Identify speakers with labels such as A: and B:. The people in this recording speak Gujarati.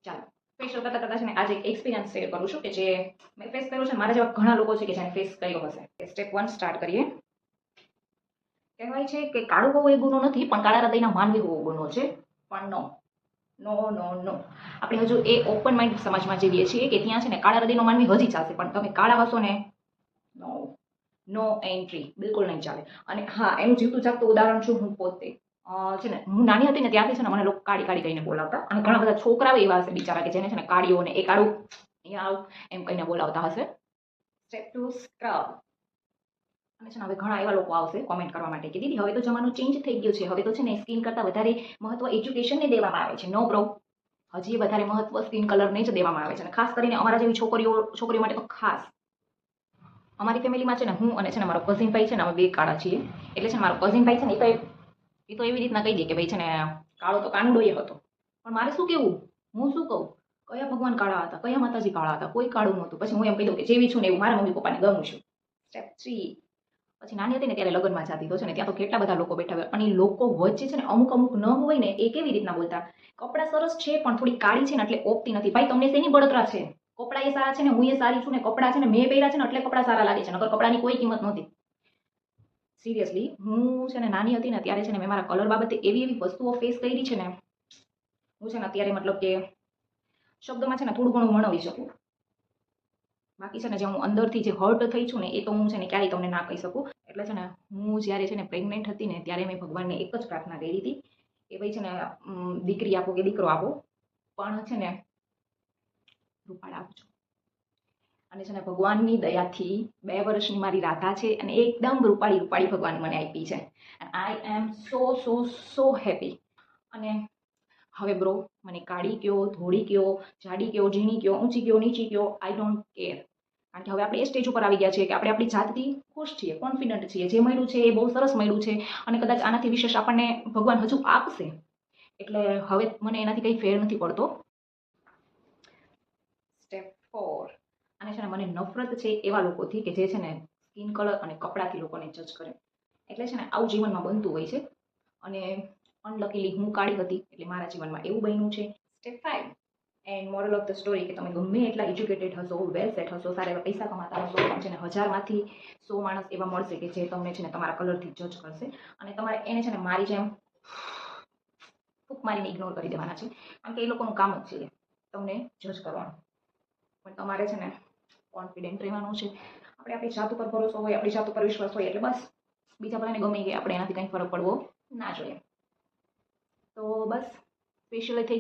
A: ચાલો ફેશિયલ કરતા કરતા છે ને આજે એક એક્સપિરિયન્સ શેર કરું છું કે જે મેં ફેસ કર્યો છે. મારા જેવા ઘણા લોકો છે કે જેને ફેસ કર્યો હશે. સ્ટેપ 1 સ્ટાર્ટ કરીએ. કહેવાય છે કે કાળું હોવું એ ગુનો નથી, પણ કાળા હૃદયના માનવી હોવો ગુનો છે. પણ નો નો નો નો આપણે હજુ એ ઓપન માઇન્ડ સમાજમાં જીવીએ છીએ કે ત્યાં છે ને કાળા હૃદયનો માનવી હજી ચાલશે, પણ તમે કાળા હશો ને નો નો એન્ટ્રી, બિલકુલ નહીં ચાલે. અને હા, એનું જીવતું જાગતું ઉદાહરણ છું હું પોતે. છે ને હું નાની હતી ને ત્યારથી છે ને મને લોકો કાળી કાળી કહીને બોલાવતા, અને ઘણા બધા છોકરાઓ એવા હશે બિચારા કે જેને છે ને કાળીઓ ને એ કાળું અહીંયા આવું એમ કહીને બોલાવતા હશે. Step 2 scrub. અને છે ને હવે ઘણા એવા લોકો આવશે કોમેન્ટ કરવા માટે કે દીદી હવે તો જમાનો ચેન્જ થઈ ગયો છે, હવે તો છે ને સ્કિન કરતાં વધારે મહત્વ એજ્યુકેશનને દેવામાં આવે છે. નો બ્રો, હજી વધારે મહત્વ સ્કિન કલરને જ દેવામાં આવે છે, અને ખાસ કરીને અમારા જેવી છોકરીઓ માટે તો ખાસ. અમારી ફેમિલીમાં છે ને હું અને છે ને મારો કઝિન ભાઈ છે ને અમે બે કાળા છીએ. એટલે છે ને મારો કઝિન ભાઈ છે ને એ તો એવી રીતના કહી દે કે ભાઈ છે ને કાળો તો કાનુડો એ હતો. પણ મારે શું કેવું, હું શું કહું, કયા ભગવાન કાળા હતા, કયા માતાજી કાળા હતા, કોઈ કાળું નહોતું. પછી હું એમ કહી દઉં કે જેવી છું ને એવું મારા મમ્મી પપ્પાને ગમું છું. સ્ટેપ 3. પછી નાની હતી ને ત્યારે લગ્નમાં જાતી તો છે ને ત્યાં તો કેટલા બધા લોકો બેઠા હોય, અને એ લોકો વચ્ચે છે ને અમુક અમુક ન હોય ને એ કેવી રીતના બોલતા, કપડાં સરસ છે પણ થોડી કાળી છે ને એટલે ઓપતી નથી. ભાઈ તમને શેની બળતરા છે? કપડાં એ સારા છે ને હું એ સારી છું ને કપડાં છે ને મેં પહેર્યા છે ને એટલે કપડાં સારા લાગે છે, નકર કપડાની કોઈ કિંમત નહોતી. સિરિયસલી હું છે ને નાની હતી ને ત્યારે છે ને મેં મારા કલર બાબતે એવી એવી વસ્તુઓ ફેસ કરી છે ને, હું છે ને અત્યારે મતલબ કે શબ્દમાં છે ને થોડું ઘણું વર્ણવી શકું. બાકી છે ને જે હું અંદરથી જે હર્ટ થઈ છું ને એ તો હું છે ને ક્યારેય તમને ના કહી શકું. એટલે છે ને હું જ્યારે છે ને પ્રેગ્નેન્ટ હતી ને ત્યારે મેં ભગવાનને એક જ પ્રાર્થના કરી હતી કે ભાઈ છે ને દીકરી આપો કે દીકરો આપો, પણ છે ને રૂપાળ આપજો. અને છે ને ભગવાનની દયાથી 2 વર્ષની મારી રાધા છે અને એકદમ રૂપાળી રૂપાળી ભગવાન મને આપી છે. આઈ એમ સો હેપી. અને હવે બ્રો મને કાળી કયો, ધોળી કયો, જાડી કયો, ઝીણી કયો, ઊંચી કયો, નીચી કયો, આઈ ડોન્ટ કેર. કારણ કે હવે આપણે એ સ્ટેજ ઉપર આવી ગયા છીએ કે આપણે આપણી જાતથી ખુશ છીએ, કોન્ફિડન્ટ છીએ. જે મળ્યું છે એ બહુ સરસ મળ્યું છે, અને કદાચ આનાથી વિશેષ આપણને ભગવાન હજુ આપશે. એટલે હવે મને એનાથી કંઈ ફેર નથી પડતો. સ્ટેપ 4. અને છે ને મને નફરત છે એવા લોકોથી કે જે છે ને સ્કિન કલર અને કપડાથી લોકોને જજ કરે. એટલે છે ને આવું જીવનમાં બનતું હોય છે, અને અનલકીલી હું કાળી હતી એટલે મારા જીવનમાં એવું બન્યું છે. Step 5 and moral of the story કે તમે ગમે એટલા એજ્યુકેટેડ હશો, વેલ સેટ હશો, સારા એવા પૈસા કમાતા હશો, પણ છે ને 1000માંથી 100 માણસ એવા મળશે કે જે તમને છે ને તમારા કલરથી જજ કરશે, અને તમારે એને છે ને મારી જેમ ફૂંક મારીને ઇગ્નોર કરી દેવાના છે. કારણ કે એ લોકોનું કામ જ છે તમને જજ કરવાનું. પણ તમારે છે ને કોન્ફિડન્ટ રહેવાનું છે. આપણે આપણી જાત ઉપર ભરોસો હોય, આપણી જાત ઉપર વિશ્વાસ હોય એટલે બસ બીજા બધાને ગમે કે આપણે એનાથી કંઈ ફરક પડવો ના જોઈએ. તો બસ ફેશિયલ થઈ